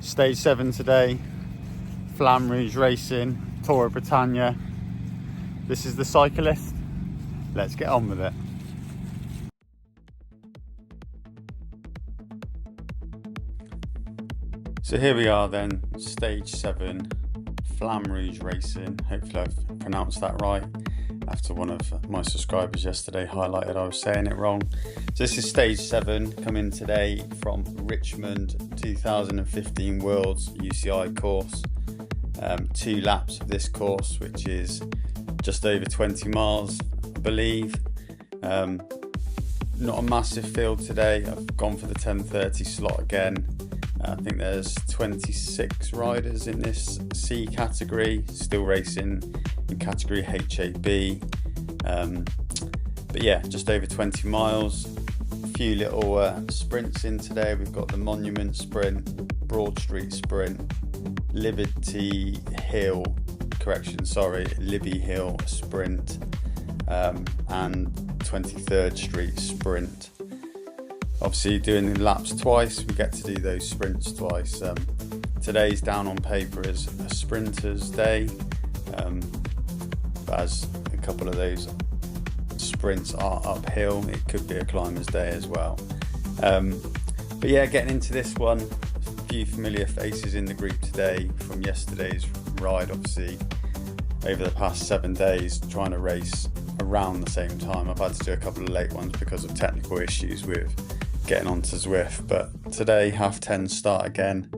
Stage 7 today, Flamme Rouge Racing, Tour Britannia. This is the Syco-list. Let's get on with it. So here we are then, Stage 7, Flamme Rouge Racing. Hopefully I've pronounced that right, after one of my subscribers yesterday highlighted I was saying it wrong. So this is Stage 7, coming today from Richmond 2015 Worlds UCI course. 2 laps of this course, which is just over 20 miles, I believe. Not a massive field today. I've gone for the 10:30 slot again. I think there's 26 riders in this C category, still racing in category HAB. But yeah, just over 20 miles. A few little sprints in today. We've got the Monument Sprint, Broad Street Sprint, Libby Hill Sprint, and 23rd Street Sprint. Obviously doing the laps twice, we get to do those sprints twice. Today's down on paper as a sprinter's day, but as a couple of those sprints are uphill, it could be a climber's day as well. But yeah, getting into this one, a few familiar faces in the group today from yesterday's ride. Obviously over the past 7 days trying to race around the same time. I've had to do a couple of late ones because of technical issues with getting onto Zwift, but today 10:30 start again.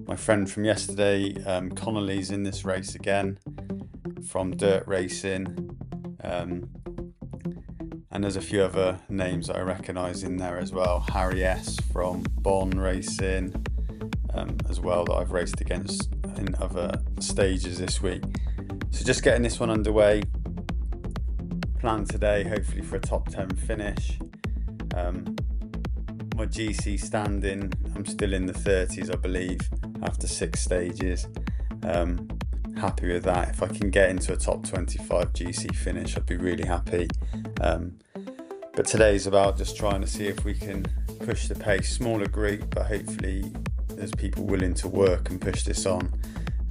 My friend from yesterday, Connolly's in this race again from Dirt Racing, and there's a few other names that I recognise in there as well. Harry S from Bonn Racing, as well, that I've raced against in other stages this week. So just getting this one underway. Plan today hopefully for a top 10 finish. My GC standing, I'm still in the 30s I believe after 6 stages. Happy with that. If I can get into a top 25 GC finish, I'd be really happy. But today's about just trying to see if we can push the pace. Smaller group, but hopefully there's people willing to work and push this on.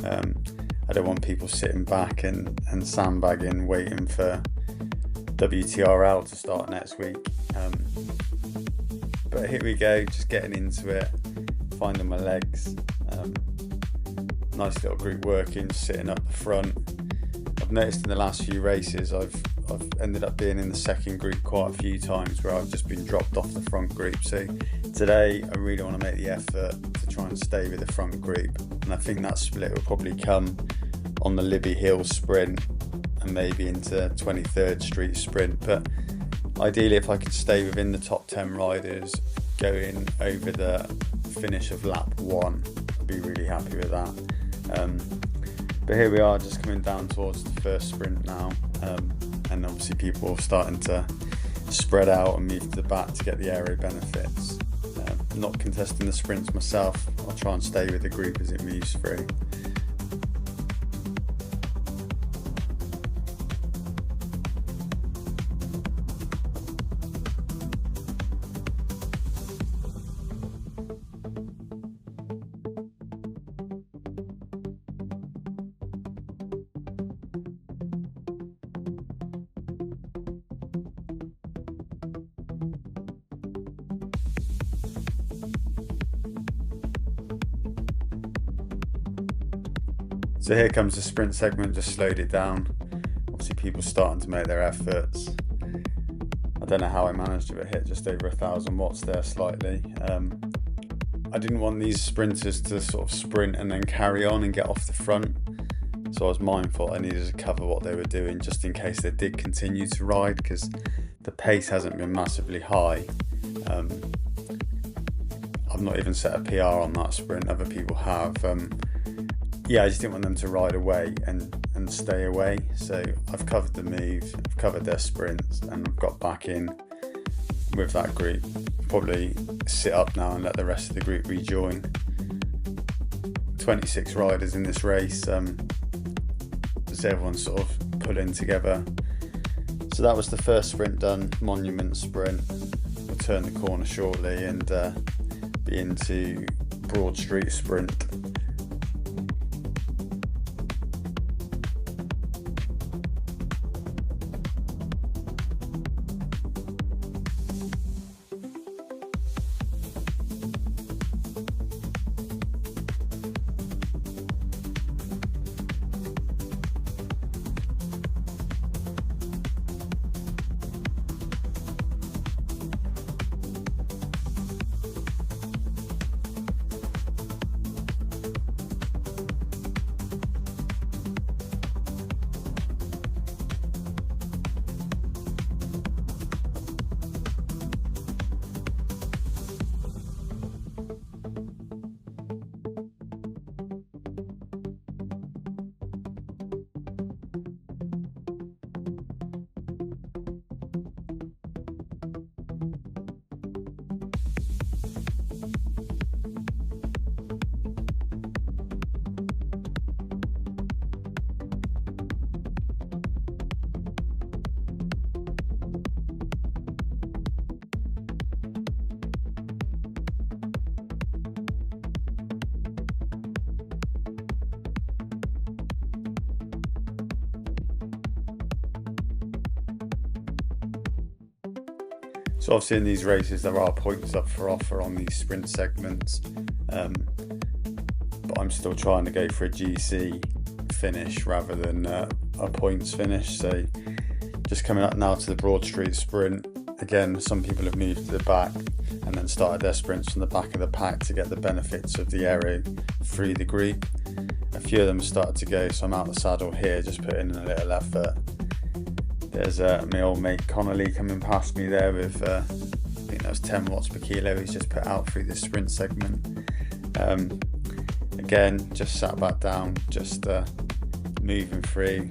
I don't want people sitting back and sandbagging, waiting for WTRL to start next week. But here we go, just getting into it, finding my legs. Nice little group working, sitting up the front. I've noticed in the last few races I've ended up being in the second group quite a few times where I've just been dropped off the front group. So today I really want to make the effort to try and stay with the front group, and I think that split will probably come on the Libby Hill Sprint and maybe into 23rd Street Sprint. But ideally, if I could stay within the top 10 riders going over the finish of lap 1, I'd be really happy with that. But here we are, just coming down towards the first sprint now, and obviously people are starting to spread out and move to the back to get the aero benefits. Not contesting the sprints myself, I'll try and stay with the group as it moves through. So here comes the sprint segment, just slowed it down. Obviously people starting to make their efforts. I don't know how I managed to hit just over 1,000 watts there slightly. I didn't want these sprinters to sort of sprint and then carry on and get off the front. So I was mindful I needed to cover what they were doing just in case they did continue to ride, because the pace hasn't been massively high. I've not even set a PR on that sprint, other people have. Yeah, I just didn't want them to ride away and stay away. So I've covered the move, I've covered their sprints, and I've got back in with that group. Probably sit up now and let the rest of the group rejoin. 26 riders in this race, as everyone's sort of pulling together. So that was the first sprint done, Monument Sprint. We'll turn the corner shortly and be into Broad Street Sprint. So obviously in these races there are points up for offer on these sprint segments, but I'm still trying to go for a GC finish rather than a points finish. So just coming up now to the Broad Street Sprint. Again, some people have moved to the back and then started their sprints from the back of the pack to get the benefits of the aero through the group. A few of them started to go, so I'm out the saddle here, just putting in a little effort. There's my old mate Connolly coming past me there with, I think that was 10 watts per kilo he's just put out through this sprint segment. Again, just sat back down, just moving through.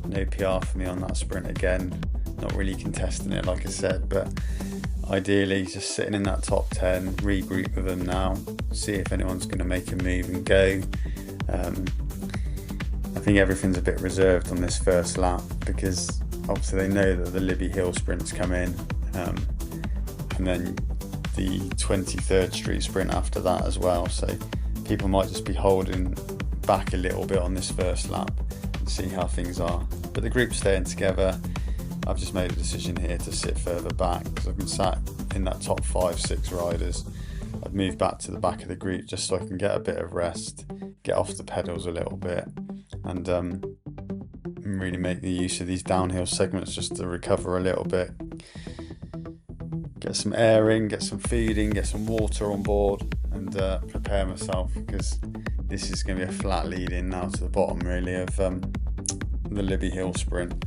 No PR for me on that sprint again. Not really contesting it, like I said, but ideally just sitting in that top 10, regroup with them now, see if anyone's going to make a move and go. I think everything's a bit reserved on this first lap because obviously they know that the Libby Hill Sprint's come in, and then the 23rd Street Sprint after that as well, so people might just be holding back a little bit on this first lap and see how things are. But the group's staying together. I've just made a decision here to sit further back because I've been sat in that top 5-6 riders. I've moved back to the back of the group just so I can get a bit of rest, get off the pedals a little bit, and really make the use of these downhill segments just to recover a little bit, get some air in, get some feeding, get some water on board, and prepare myself because this is going to be a flat lead in now to the bottom really of the Libby Hill Sprint.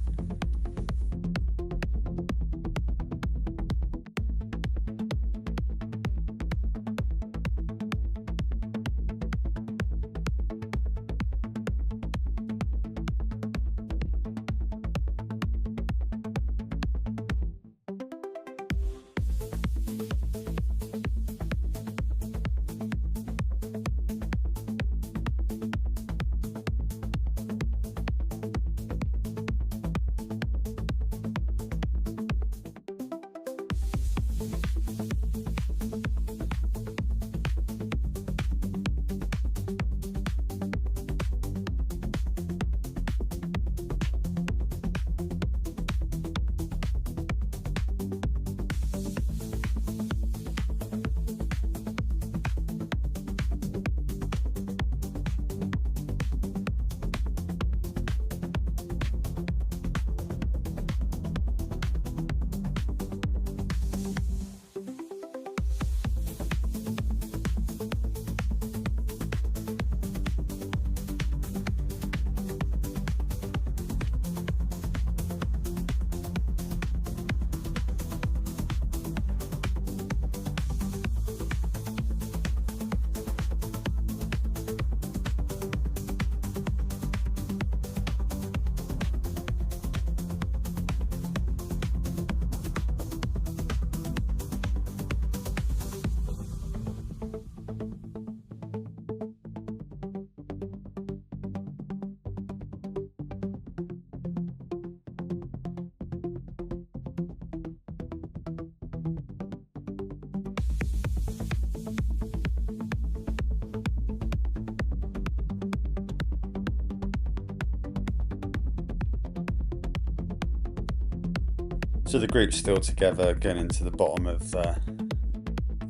So the group's still together, going into the bottom of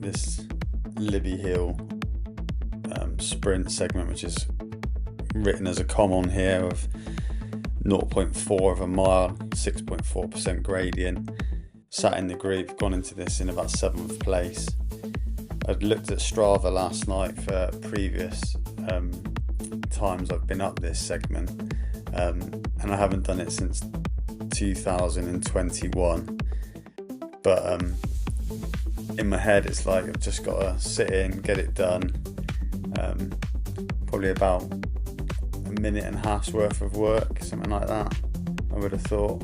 this Libby Hill Sprint segment, which is written as a common here of 0.4 of a mile, 6.4% gradient. Sat in the group, gone into this in about 7th place. I'd looked at Strava last night for previous times I've been up this segment, and I haven't done it since 2021, but in my head it's like I've just got to sit in, get it done. Probably about a minute and a half's worth of work, something like that, I would have thought.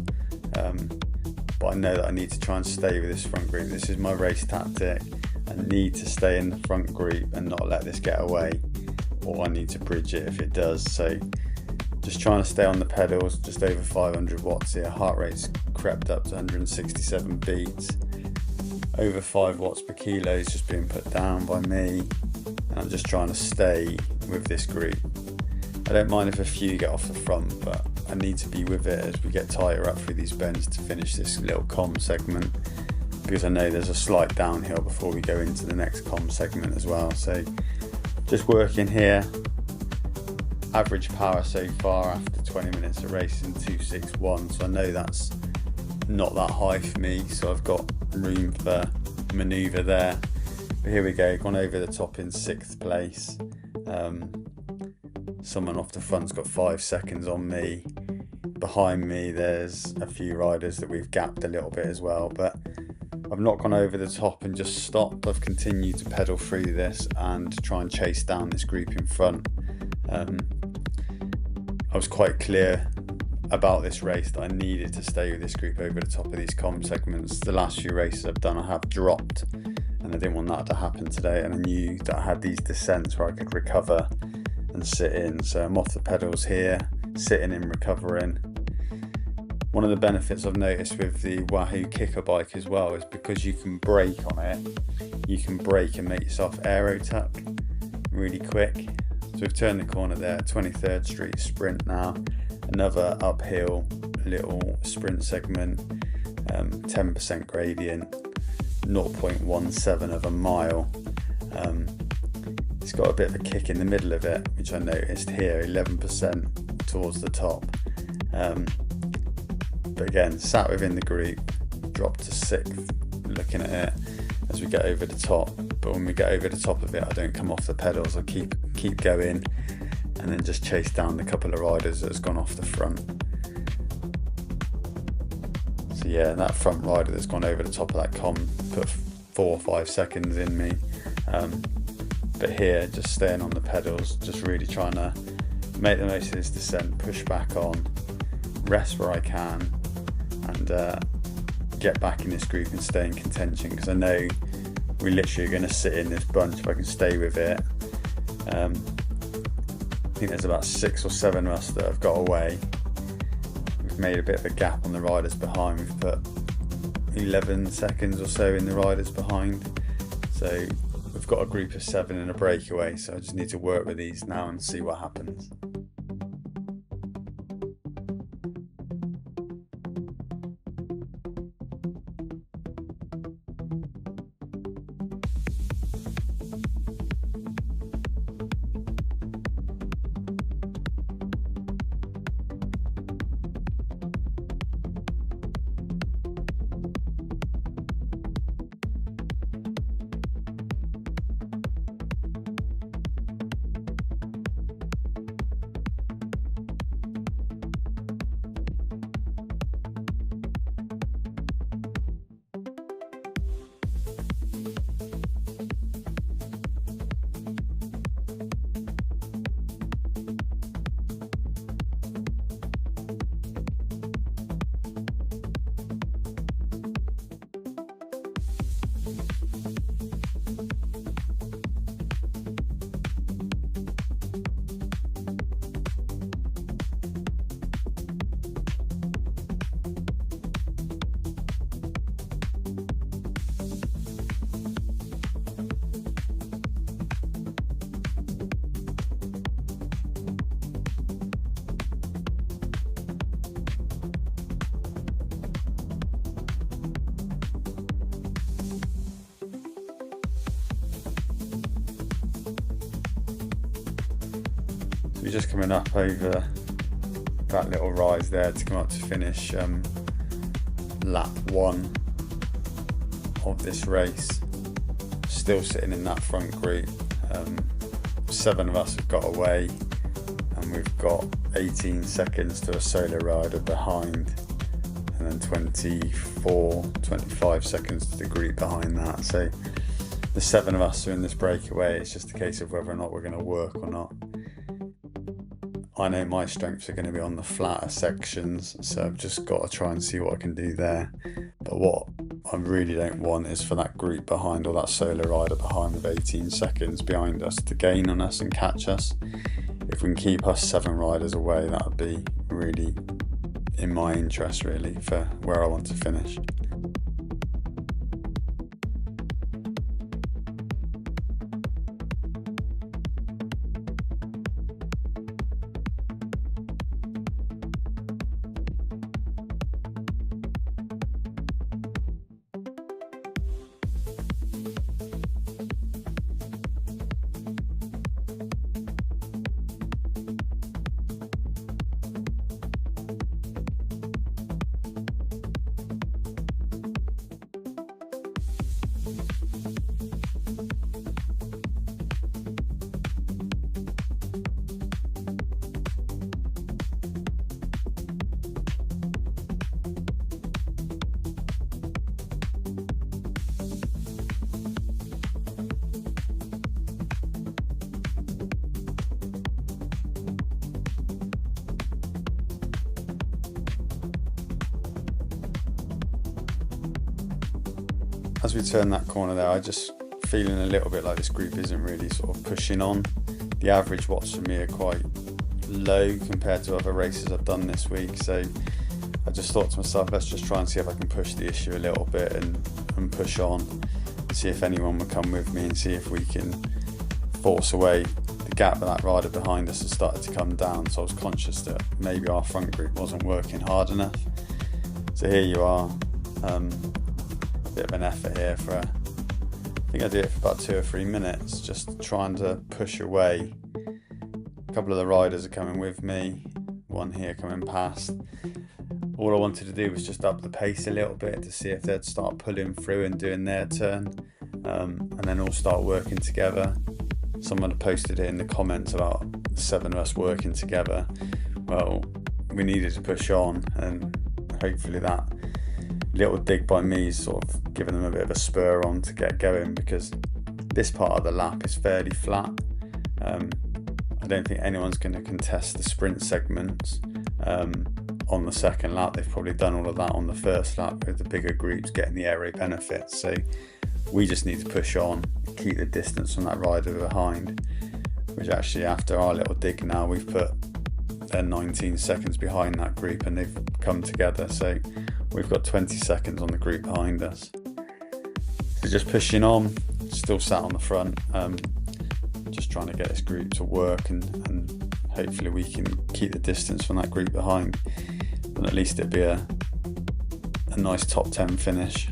But I know that I need to try and stay with this front group. This is my race tactic. I need to stay in the front group and not let this get away, or I need to bridge it if it does. So just trying to stay on the pedals, just over 500 watts here. Heart rate's crept up to 167 beats. Over 5 watts per kilo is just being put down by me. And I'm just trying to stay with this group. I don't mind if a few get off the front, but I need to be with it as we get tighter up through these bends to finish this little comm segment, because I know there's a slight downhill before we go into the next comm segment as well. So just working here. Average power so far after 20 minutes of racing 261, so I know that's not that high for me, so I've got room for manoeuvre there. But here we go, gone over the top in 6th place. Someone off the front's got 5 seconds on me. Behind me there's a few riders that we've gapped a little bit as well, but I've not gone over the top and just stopped. I've continued to pedal through this and try and chase down this group in front. I was quite clear about this race that I needed to stay with this group over the top of these comm segments. The last few races I've done I have dropped, and I didn't want that to happen today, and I knew that I had these descents where I could recover and sit in. So I'm off the pedals here, sitting in, recovering. One of the benefits I've noticed with the Wahoo kicker bike as well is because you can brake on it, you can brake and make yourself aero tuck really quick. So we've turned the corner there, 23rd Street Sprint now, another uphill little sprint segment, 10% gradient, 0.17 of a mile. It's got a bit of a kick in the middle of it, which I noticed here, 11% towards the top. But again, sat within the group, dropped to 6th, looking at it as we get over the top. But when we get over the top of it, I don't come off the pedals. I keep going, and then just chase down the couple of riders that's gone off the front. So yeah, that front rider that's gone over the top of that comm put 4 or 5 seconds in me. But here, just staying on the pedals, just really trying to make the most of this descent, push back on, rest where I can, and get back in this group and stay in contention, because I know we're literally going to sit in this bunch if I can stay with it. I think there's about 6 or 7 of us that have got away. We've made a bit of a gap on the riders behind. We've put 11 seconds or so in the riders behind. So we've got a group of 7 in a breakaway. So I just need to work with these now and see what happens. So we're just coming up over that little rise there to come up to finish lap 1 of this race. Still sitting in that front group. 7 of us have got away, and we've got 18 seconds to a solo rider behind, and then 25 seconds to the group behind that. So the 7 of us are in this breakaway. It's just a case of whether or not we're going to work or not. I know my strengths are going to be on the flatter sections, so I've just got to try and see what I can do there. But what I really don't want is for that group behind, or that solo rider behind with 18 seconds behind us, to gain on us and catch us. If we can keep us 7 riders away, that would be really in my interest, really, for where I want to finish. As we turn that corner there, I just feeling a little bit like this group isn't really sort of pushing on. The average watts for me are quite low compared to other races I've done this week, so I just thought to myself, let's just try and see if I can push the issue a little bit and push on, see if anyone will come with me and see if we can force away the gap that that rider behind us has started to come down. So I was conscious that maybe our front group wasn't working hard enough. So here you are. Bit of an effort here for I think I did it for about 2 or 3 minutes, just trying to push away. A couple of the riders are coming with me, one here coming past. All I wanted to do was just up the pace a little bit to see if they'd start pulling through and doing their turn, and then all start working together. Someone had posted it in the comments about the 7 of us working together. Well, we needed to push on, and hopefully that little dig by me is sort of giving them a bit of a spur on to get going, because this part of the lap is fairly flat. I don't think anyone's going to contest the sprint segments on the second lap. They've probably done all of that on the first lap with the bigger groups getting the aero benefits. So we just need to push on, keep the distance from that rider behind, which actually after our little dig now, we've put 19 seconds behind that group and they've come together. So we've got 20 seconds on the group behind us. So just pushing on, still sat on the front, just trying to get this group to work and hopefully we can keep the distance from that group behind. But at least it'd be a nice top 10 finish.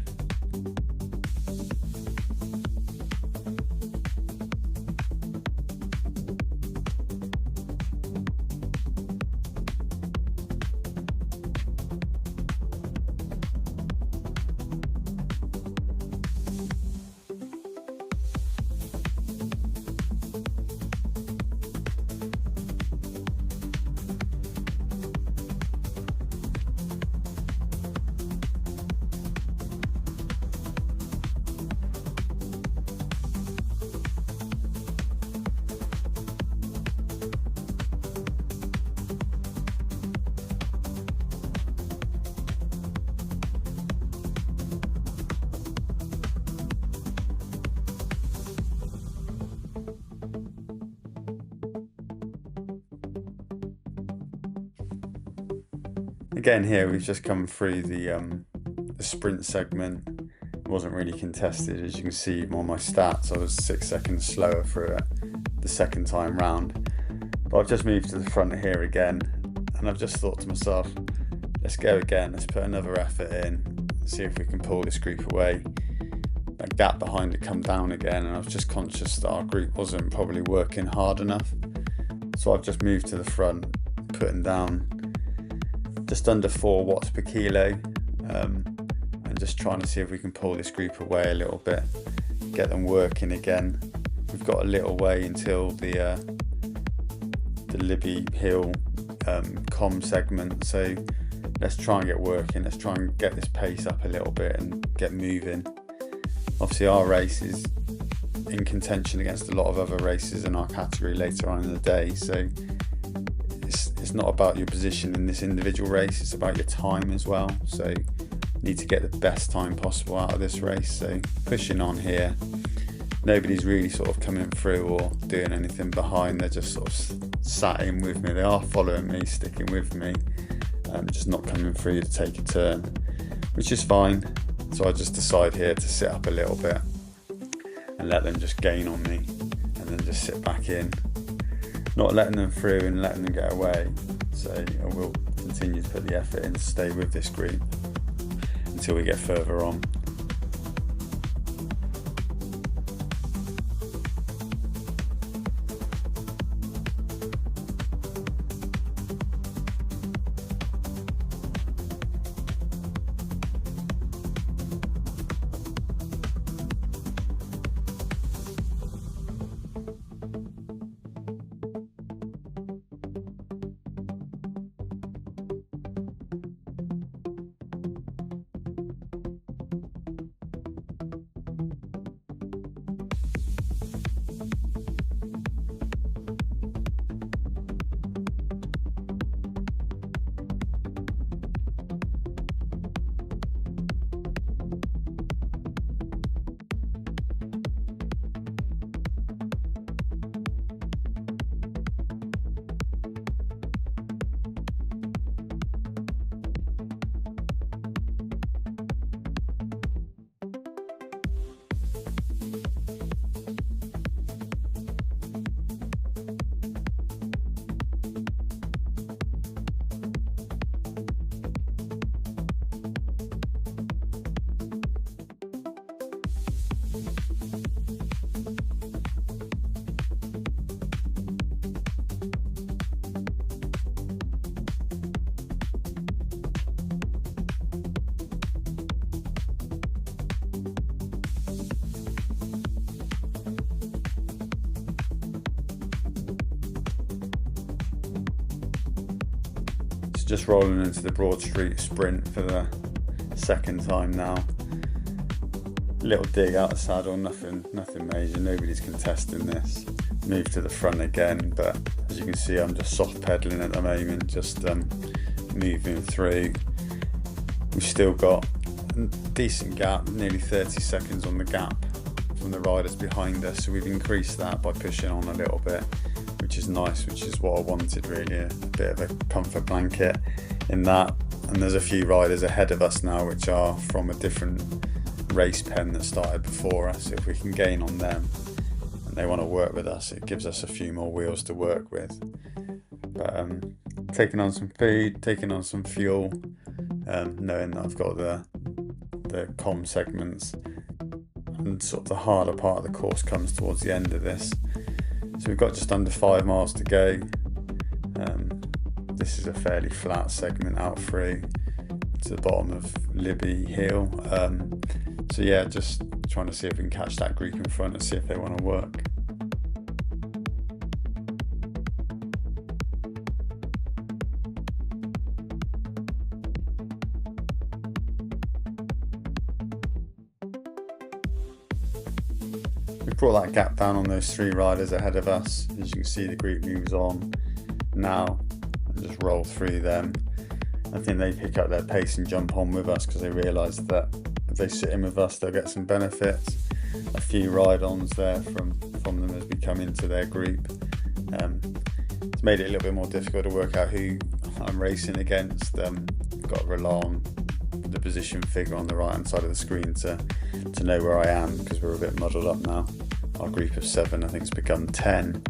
Again here we've just come through the sprint segment. It wasn't really contested, as you can see on my stats. I was 6 seconds slower for it the second time round. But I've just moved to the front here again, and I've just thought to myself, let's go again, let's put another effort in, see if we can pull this group away. That gap behind it come down again, and I was just conscious that our group wasn't probably working hard enough. So I've just moved to the front, putting down just under 4 watts per kilo, and just trying to see if we can pull this group away a little bit, get them working again. We've got a little way until the Libby Hill com segment, so let's try and get working. Let's try and get this pace up a little bit and get moving. Obviously our race is in contention against a lot of other races in our category later on in the day, so it's not about your position in this individual race, it's about your time as well. So you need to get the best time possible out of this race, so pushing on here. Nobody's really sort of coming through or doing anything behind, they're just sort of sat in with me. They are following me, sticking with me, just not coming through to take a turn, which is fine. So I just decide here to sit up a little bit and let them just gain on me, and then just sit back in, not letting them through and letting them get away. So I will continue to put the effort in to stay with this group until we get further on. Just rolling into the Broad Street Sprint for the second time now. Little dig out of saddle, nothing major, nobody's contesting this. Move to the front again, but as you can see I'm just soft pedaling at the moment, just moving through. We've still got a decent gap, nearly 30 seconds on the gap from the riders behind us, so we've increased that by pushing on a little bit, which is nice, which is what I wanted really, a bit of a comfort blanket in that. And there's a few riders ahead of us now which are from a different race pen that started before us. If we can gain on them and they want to work with us, it gives us a few more wheels to work with. But taking on some food, taking on some fuel, knowing that I've got the com segments, and sort of the harder part of the course comes towards the end of this. So we've got just under 5 miles to go. This is a fairly flat segment out through to the bottom of Libby Hill. So yeah, just trying to see if we can catch that group in front and see if they want to work. We've brought that gap down on those 3 riders ahead of us. As you can see, the group moves on now and just roll through them. I think they pick up their pace and jump on with us because they realise that if they sit in with us they'll get some benefits. A few ride-ons there from them as we come into their group. It's made it a little bit more difficult to work out who I'm racing against. Got to rely on the position figure on the right hand side of the screen to know where I am, because we're a bit muddled up now. Our group of 7 I think has become 10,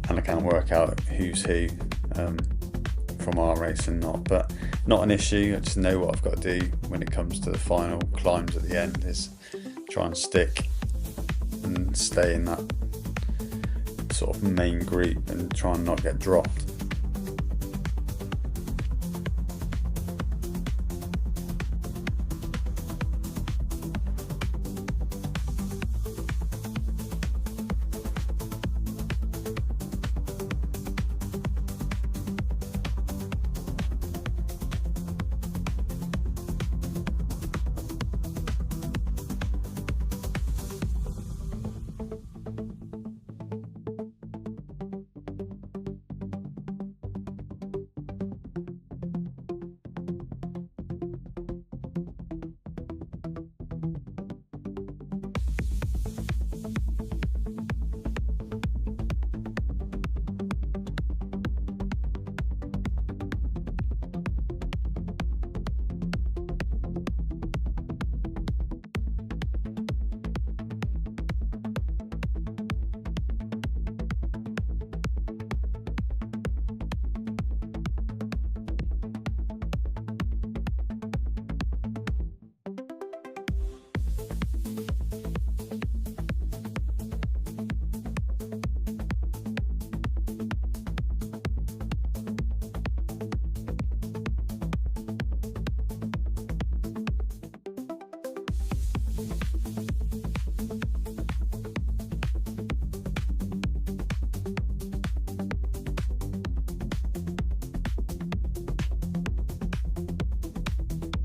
and I can't work out who's who from our race and not, but not an issue. I just know what I've got to do when it comes to the final climbs at the end, is try and stick and stay in that sort of main group and try and not get dropped.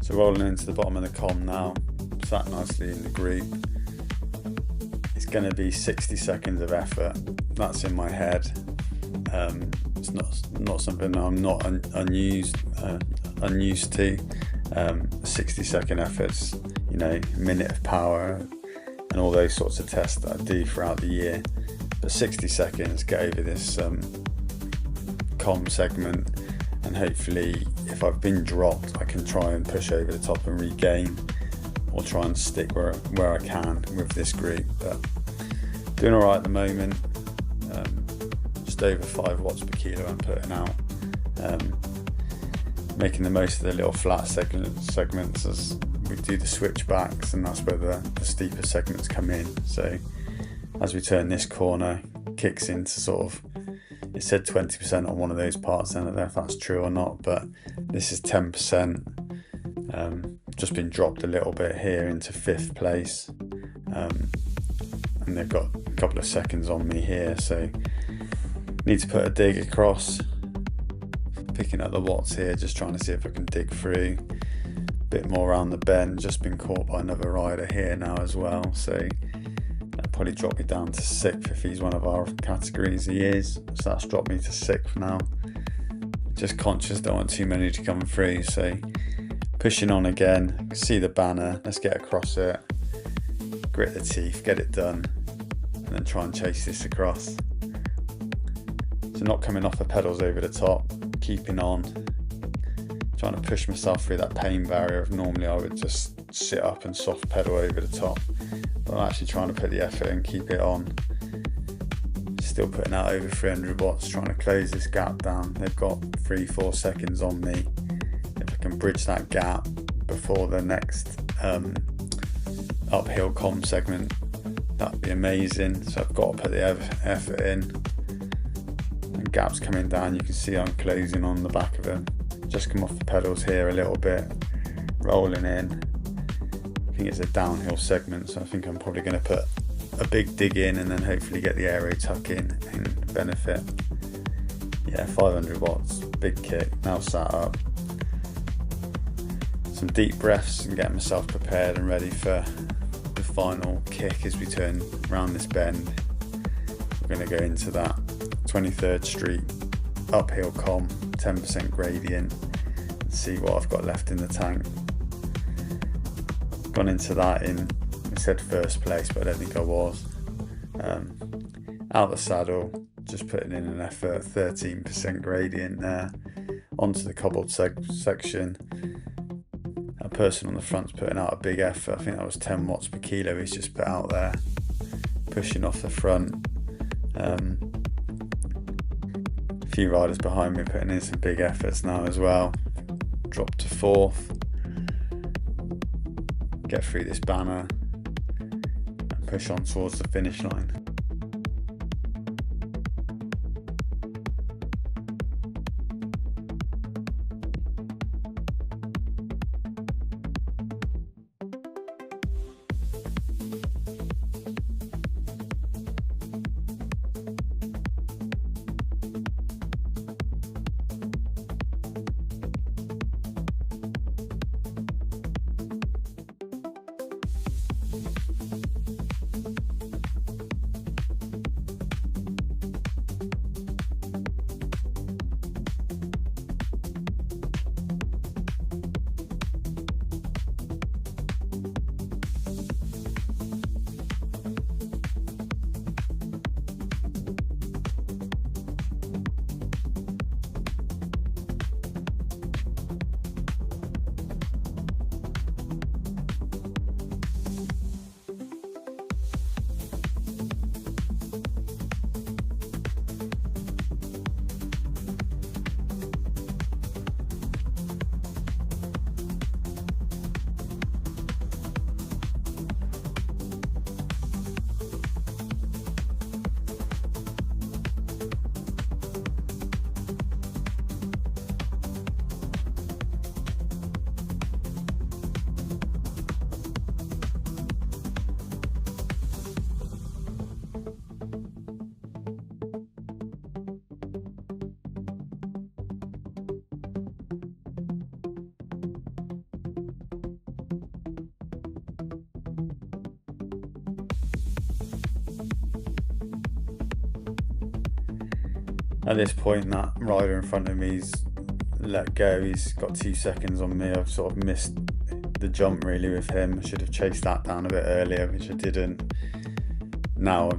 So rolling into the bottom of the com now, sat nicely in the group. It's going to be 60 seconds of effort. That's in my head. It's not something I'm not unused to. 60-second efforts, minute of power, and all those sorts of tests that I do throughout the year. But 60 seconds, get over this com segment, and hopefully if I've been dropped I can try and push over the top and regain, or try and stick where I can with this group. But doing alright at the moment. Just over 5 watts per kilo I'm putting out, making the most of the little flat segments as we do the switchbacks, and that's where the steeper segments come in. So as we turn this corner, kicks into sort of, it said 20% on one of those parts, I don't know if that's true or not, but this is 10%. Just been dropped a little bit here into 5th place, and they've got a couple of seconds on me here, so need to put a dig across. Picking up the watts here, just trying to see if I can dig through a bit more around the bend. Just been caught by another rider here now as well, so that'll probably drop me down to 6th if he's one of our categories. He is, so that's dropped me to 6th now. Just conscious, don't want too many to come through, so pushing on again. See the banner, let's get across it, grit the teeth, get it done, and then try and chase this across. So not coming off the pedals over the top, keeping on, trying to push myself through that pain barrier of normally I would just sit up and soft pedal over the top, but I'm actually trying to put the effort and keep it on. Still putting out over 300 watts, trying to close this gap down. They've got 3-4 seconds on me. If I can bridge that gap before the next uphill com segment, that'd be amazing. So I've got to put the effort in. And gaps coming down, you can see I'm closing on the back of them. Just come off the pedals here a little bit, rolling in. I think it's a downhill segment, so I think I'm probably going to put a big dig in and then hopefully get the aero tuck in and benefit. Yeah, 500 watts, big kick, now sat up. Some deep breaths and getting myself prepared and ready for the final kick as we turn around this bend. We're going to go into that 23rd Street uphill com, 10% gradient, and see what I've got left in the tank. Gone into that in, I said 1st place, but I don't think I was. Out the saddle, just putting in an effort, 13% gradient there, onto the cobbled section. A person on the front's putting out a big effort, I think that was 10 watts per kilo he's just put out there, pushing off the front. A few riders behind me putting in some big efforts now as well. Drop to 4th, get through this banner and push on towards the finish line. At this point, that rider in front of me's let go. He's got 2 seconds on me. I've sort of missed the jump really with him. I should have chased that down a bit earlier, which I didn't. Now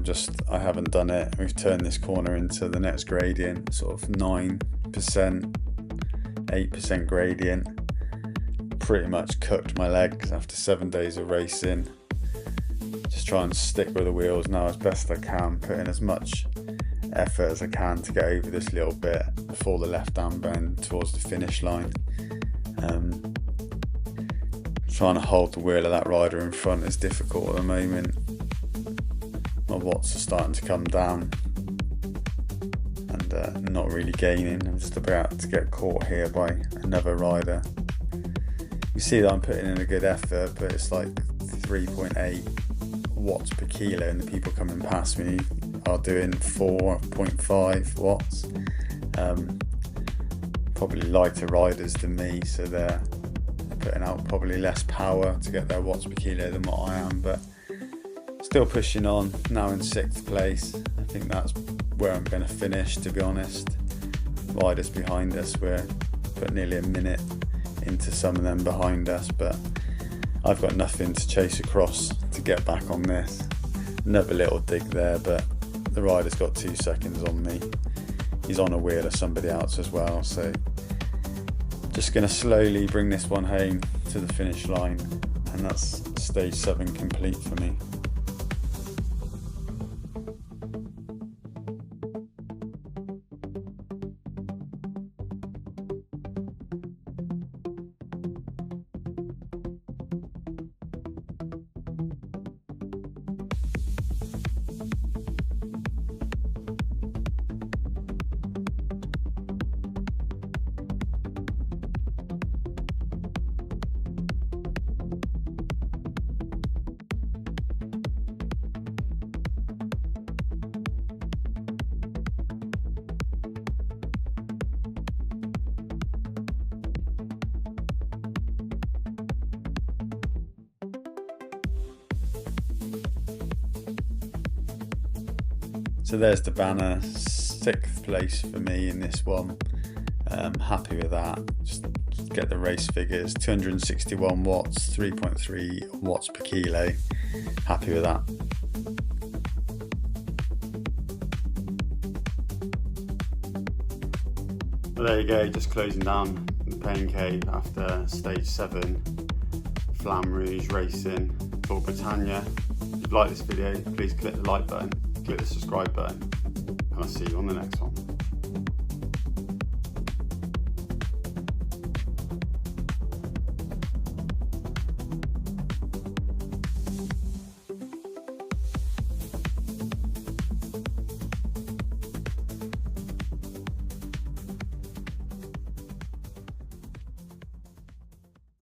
I haven't done it. We've turned this corner into the next gradient, sort of 9%, 8% gradient. Pretty much cooked my legs after 7 days of racing. Just try and stick with the wheels now as best I can, put in as much effort as I can to get over this little bit before the left hand bend towards the finish line. Trying to hold the wheel of that rider in front is difficult at the moment. My watts are starting to come down and not really gaining. I'm just about to get caught here by another rider. You see that I'm putting in a good effort, but it's like 3.8 watts per kilo, and the people coming past me are doing 4.5 watts. Probably lighter riders than me, so they're putting out probably less power to get their watts per kilo than what I am, but still pushing on. Now in 6th place. I think that's where I'm going to finish, to be honest. Riders behind us, we're put nearly a minute into some of them behind us, but I've got nothing to chase across to get back on this. Another little dig there, but the rider's got 2 seconds on me. He's on a wheel of somebody else as well, so just going to slowly bring this one home to the finish line, and that's stage 7 complete for me. So there's the banner, 6th place for me in this one. Happy with that. Just get the race figures, 261 watts, 3.3 watts per kilo. Happy with that. Well, there you go, just closing down the pain cave after stage 7, Flamme Rouge Racing Tour Britannia. If you like this video, please click the like button, click the subscribe button, and I'll see you on the next one.